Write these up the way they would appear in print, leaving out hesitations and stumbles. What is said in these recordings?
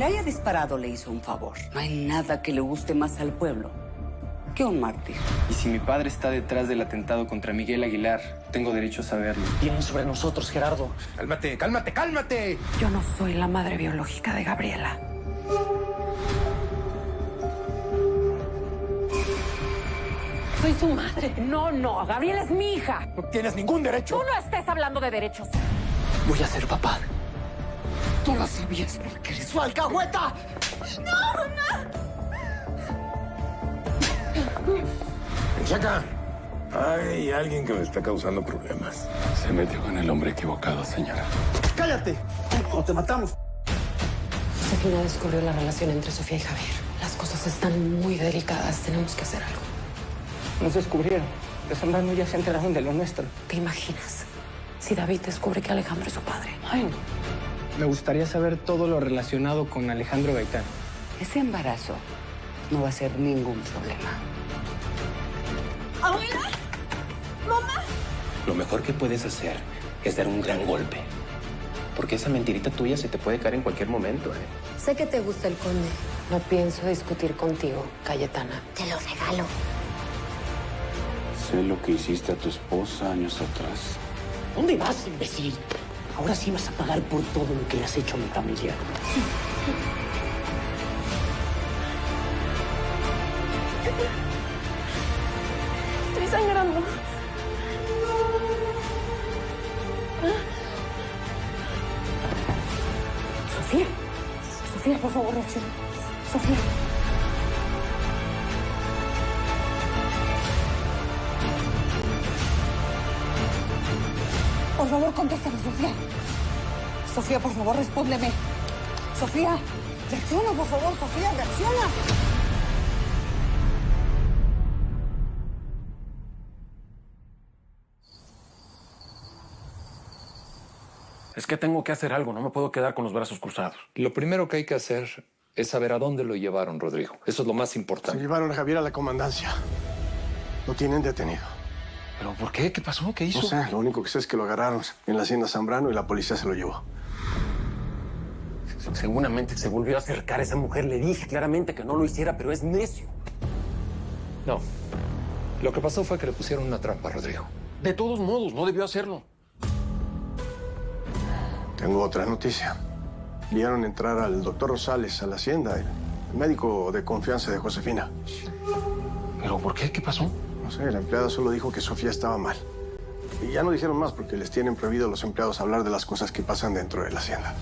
haya disparado le hizo un favor. No hay nada que le guste más al pueblo que un mártir. Y si mi padre está detrás del atentado contra Miguel Aguilar, tengo derecho a saberlo. Vienen sobre nosotros, Gerardo. Cálmate, cálmate, cálmate. Yo no soy la madre biológica de Gabriela. Soy su madre. No, Gabriela es mi hija. No tienes ningún derecho. Tú no estés hablando de derechos. Voy a ser papá. Tú lo sabías porque eres su alcahueta. ¡No, mamá! Chaca, hay alguien que me está causando problemas. Se metió con el hombre equivocado, señora. ¡Cállate! O te matamos. Josefina descubrió la relación entre Sofía y Javier. Las cosas están muy delicadas. Tenemos que hacer algo. Nos descubrieron. Los Zambrano ya se enteraron de lo nuestro. ¿Te imaginas si David descubre que Alejandro es su padre? Ay, no. Me gustaría saber todo lo relacionado con Alejandro Gaitán. Ese embarazo no va a ser ningún problema. ¡Abuela! ¡Mamá! Lo mejor que puedes hacer es dar un gran golpe. Porque esa mentirita tuya se te puede caer en cualquier momento, ¿eh? Sé que te gusta el conde. No pienso discutir contigo, Cayetana. Te lo regalo. Sé lo que hiciste a tu esposa años atrás. ¿Dónde vas, imbécil? Ahora sí vas a pagar por todo lo que le has hecho a mi familia. Estoy sangrando. Sofía. Sofía, por favor, reacciona. Sofía. Por favor, contéstame, Sofía. Sofía, por favor, respóndeme. Sofía, reacciona, por favor, Sofía, reacciona. Es que tengo que hacer algo, no me puedo quedar con los brazos cruzados. Lo primero que hay que hacer es saber a dónde lo llevaron, Rodrigo. Eso es lo más importante. Se llevaron a Javier a la comandancia. Lo tienen detenido. ¿Pero por qué? ¿Qué pasó? ¿Qué hizo? No sé, lo único que sé es que lo agarraron en la hacienda Zambrano y la policía se lo llevó. Seguramente se volvió a acercar a esa mujer. Le dije claramente que no lo hiciera, pero es necio. No. Lo que pasó fue que le pusieron una trampa, Rodrigo. De todos modos, no debió hacerlo. Tengo otra noticia. Vieron entrar al doctor Rosales a la hacienda, el médico de confianza de Josefina. ¿Pero por qué? ¿Qué pasó? No sé, la empleada solo dijo que Sofía estaba mal. Y ya no dijeron más porque les tienen prohibido a los empleados hablar de las cosas que pasan dentro de la hacienda.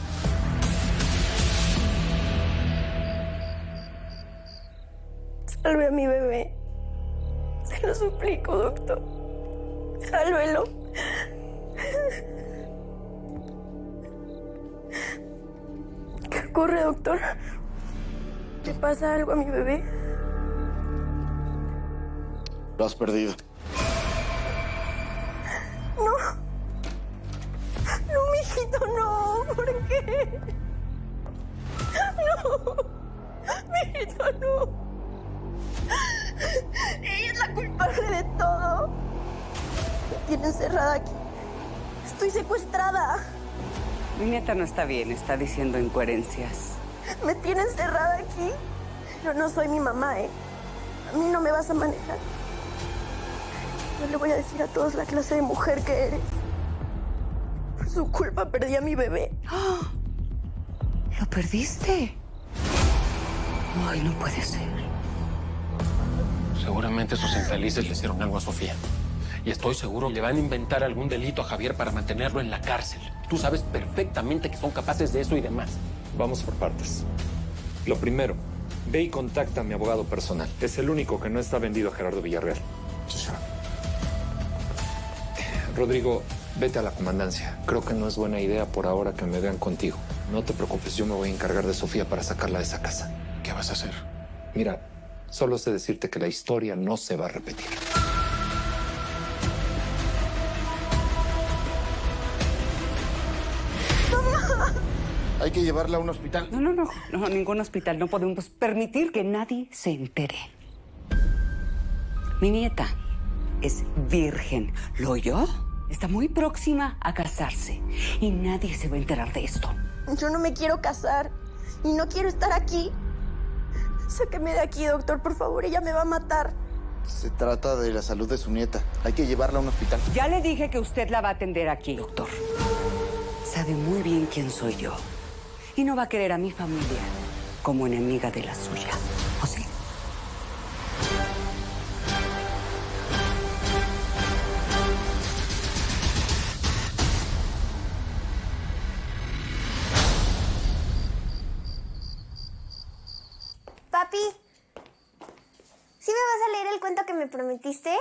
Salve a mi bebé. Se lo suplico, doctor. Sálvelo. ¿Qué ocurre, doctor? ¿Le pasa algo a mi bebé? Lo has perdido. No. No, mijito, no. ¿Por qué? No. Mijito, no. Ella es la culpable de todo. Me tiene encerrada aquí. Estoy secuestrada. Mi nieta no está bien, está diciendo incoherencias. Me tiene encerrada aquí. Yo no soy mi mamá, ¿eh? A mí no me vas a manejar. Yo le voy a decir a todos la clase de mujer que eres. Por su culpa perdí a mi bebé. ¡Oh! ¿Lo perdiste? Ay, no puede ser. Seguramente esos infelices le hicieron algo a Sofía. Y estoy seguro que le van a inventar algún delito a Javier para mantenerlo en la cárcel. Tú sabes perfectamente que son capaces de eso y demás. Vamos por partes. Lo primero, ve y contacta a mi abogado personal. Es el único que no está vendido a Gerardo Villarreal. Sí, señor. Rodrigo, vete a la comandancia. Creo que no es buena idea por ahora que me vean contigo. No te preocupes, yo me voy a encargar de Sofía para sacarla de esa casa. ¿Qué vas a hacer? Mira, solo sé decirte que la historia no se va a repetir. Hay que llevarla a un hospital. No, ningún hospital. No podemos permitir que nadie se entere. Mi nieta es virgen. ¿Lo oyó? Está muy próxima a casarse y nadie se va a enterar de esto. Yo no me quiero casar. y no quiero estar aquí. Sáqueme de aquí, doctor, por favor. Ella me va a matar. Se trata de la salud de su nieta. Hay que llevarla a un hospital. Ya le dije que usted la va a atender aquí, doctor. Sabe muy bien quién soy yo. Y no va a querer a mi familia como enemiga de la suya. ¿O sí? Papi, ¿sí me vas a leer el cuento que me prometiste?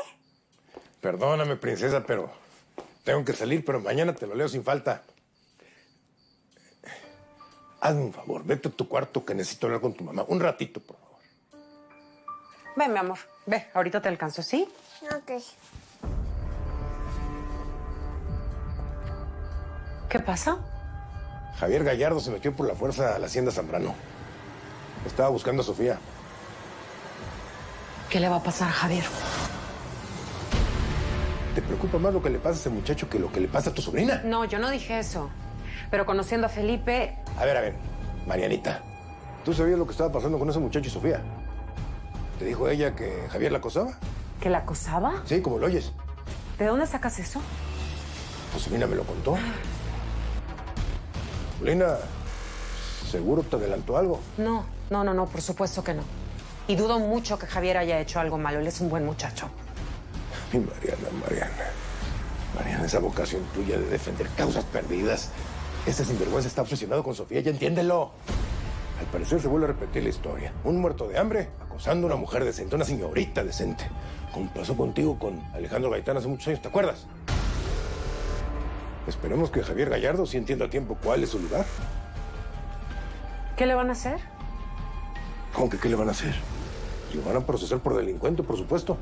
Perdóname, princesa, pero tengo que salir, pero mañana te lo leo sin falta. Hazme un favor, vete a tu cuarto que necesito hablar con tu mamá. Un ratito, por favor. Ven, mi amor. Ve, ahorita te alcanzo, ¿sí? Ok. ¿Qué pasa? Javier Gallardo se metió por la fuerza a la hacienda Zambrano. Estaba buscando a Sofía. ¿Qué le va a pasar a Javier? ¿Te preocupa más lo que le pasa a ese muchacho que lo que le pasa a tu sobrina? No, yo no dije eso. Pero conociendo a Felipe... A ver, Marianita. ¿Tú sabías lo que estaba pasando con ese muchacho y Sofía? ¿Te dijo ella que Javier la acosaba? ¿Que la acosaba? Sí, como lo oyes. ¿De dónde sacas eso? Josefina me lo contó. Lina, ¿seguro te adelantó algo? No, por supuesto que no. Y dudo mucho que Javier haya hecho algo malo. Él es un buen muchacho. Ay, Mariana, esa vocación tuya de defender causas perdidas. Este sinvergüenza está obsesionado con Sofía, ya entiéndelo. Al parecer se vuelve a repetir la historia. Un muerto de hambre acosando a una mujer decente, una señorita decente. Como pasó contigo con Alejandro Gaitán hace muchos años, ¿te acuerdas? Esperemos que Javier Gallardo sí entienda a tiempo cuál es su lugar. ¿Qué le van a hacer? ¿Cómo que qué le van a hacer? Lo van a procesar por delincuente, por supuesto.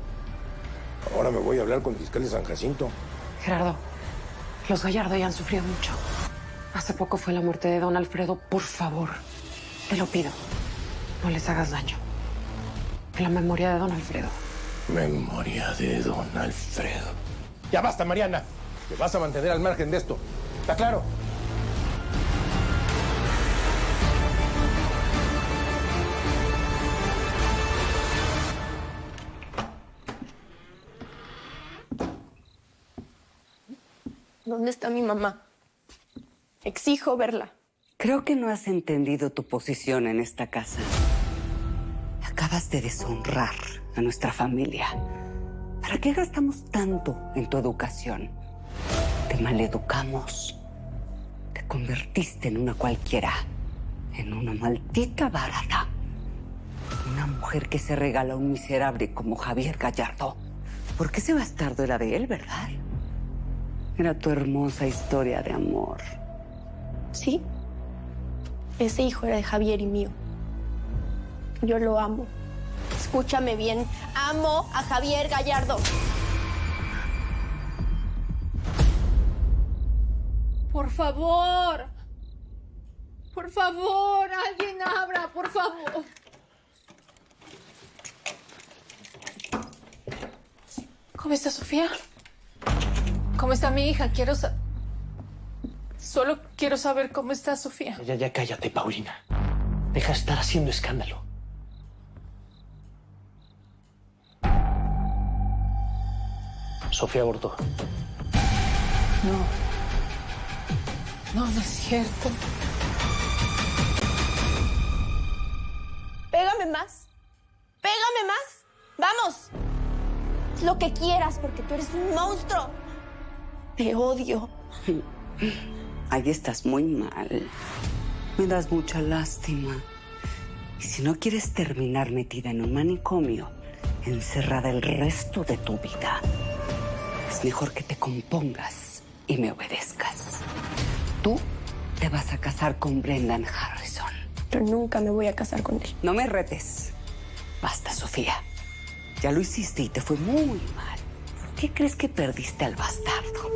Ahora me voy a hablar con el fiscal de San Jacinto. Gerardo, los Gallardo ya han sufrido mucho. Hace poco fue la muerte de don Alfredo. Por favor, te lo pido. No les hagas daño. En la memoria de don Alfredo. Memoria de don Alfredo. Ya basta, Mariana. Te vas a mantener al margen de esto. ¿Está claro? ¿Dónde está mi mamá? Exijo verla. Creo que no has entendido tu posición en esta casa. Acabas de deshonrar a nuestra familia. ¿Para qué gastamos tanto en tu educación? Te maleducamos. Te convertiste en una cualquiera. En una maldita barata. Una mujer que se regala a un miserable como Javier Gallardo. Porque ese bastardo era de él, ¿verdad? Era tu hermosa historia de amor. Sí. Ese hijo era de Javier y mío. Yo lo amo. Escúchame bien. Amo a Javier Gallardo. Por favor. Por favor, alguien abra, por favor. ¿Cómo está Sofía? ¿Cómo está mi hija? Solo quiero saber cómo está Sofía. Ya cállate, Paulina. Deja de estar haciendo escándalo. Sofía abortó. No es cierto. Pégame más. Pégame más. Vamos. Haz lo que quieras porque tú eres un monstruo. Te odio. Ahí estás muy mal. Me das mucha lástima. Y si no quieres terminar metida en un manicomio, encerrada el resto de tu vida, es mejor que te compongas y me obedezcas. Tú te vas a casar con Brendan Harrison. Pero nunca me voy a casar con él. No me retes. Basta, Sofía. Ya lo hiciste y te fue muy mal. ¿Por qué crees que perdiste al bastardo?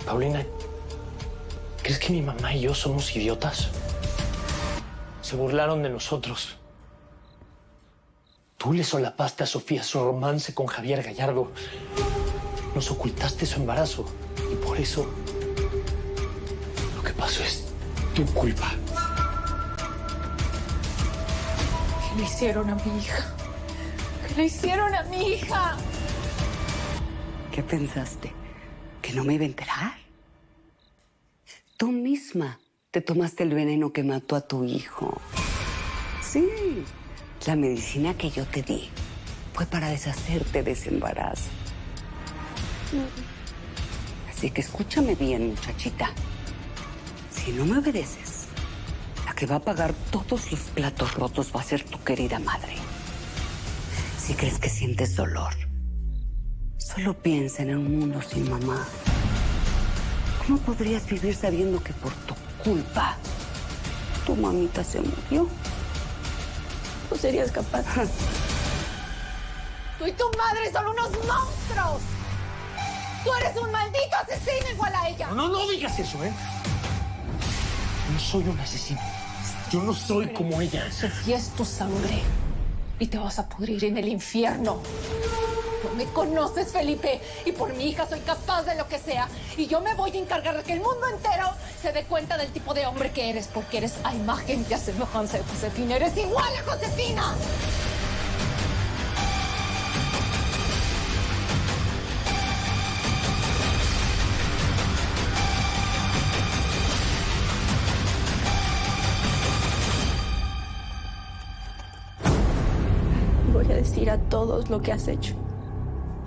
Paulina, ¿crees que mi mamá y yo somos idiotas? Se burlaron de nosotros. Tú le solapaste a Sofía su romance con Javier Gallardo. Nos ocultaste su embarazo. Y por eso lo que pasó es tu culpa. le hicieron a mi hija? ¿Qué le hicieron a mi hija? ¿Qué pensaste? ¿Que no me iba a enterar? Tú misma te tomaste el veneno que mató a tu hijo. Sí, la medicina que yo te di fue para deshacerte de ese embarazo. Así que escúchame bien, muchachita. Si no me obedeces, la que va a pagar todos los platos rotos va a ser tu querida madre. Si crees que sientes dolor, solo piensa en un mundo sin mamá. ¿Cómo podrías vivir sabiendo que por tu culpa tu mamita se murió? ¿No serías capaz? Tú y tu madre son unos monstruos. Tú eres un maldito asesino igual a ella. No digas eso, ¿eh? No soy un asesino. Yo no soy como ella. Sofía es tu sangre y te vas a pudrir en el infierno. No me conoces, Felipe, y por mi hija soy capaz de lo que sea. Y yo me voy a encargar de que el mundo entero se dé cuenta del tipo de hombre que eres, porque eres a imagen y a semejanza de Josefina. Eres igual a Josefina. Voy a decir a todos lo que has hecho.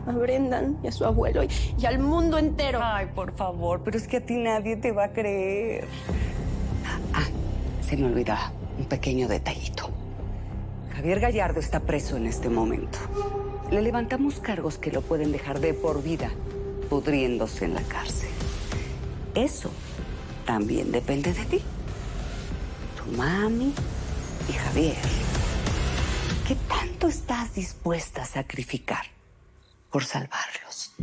A Brendan y a su abuelo y al mundo entero. Ay, por favor, pero es que a ti nadie te va a creer. Ah, se me olvidaba un pequeño detallito. Javier Gallardo está preso en este momento. Le levantamos cargos que lo pueden dejar de por vida, pudriéndose en la cárcel. Eso también depende de ti. Tu mami y Javier. ¿Qué tanto estás dispuesta a sacrificar por salvarlos?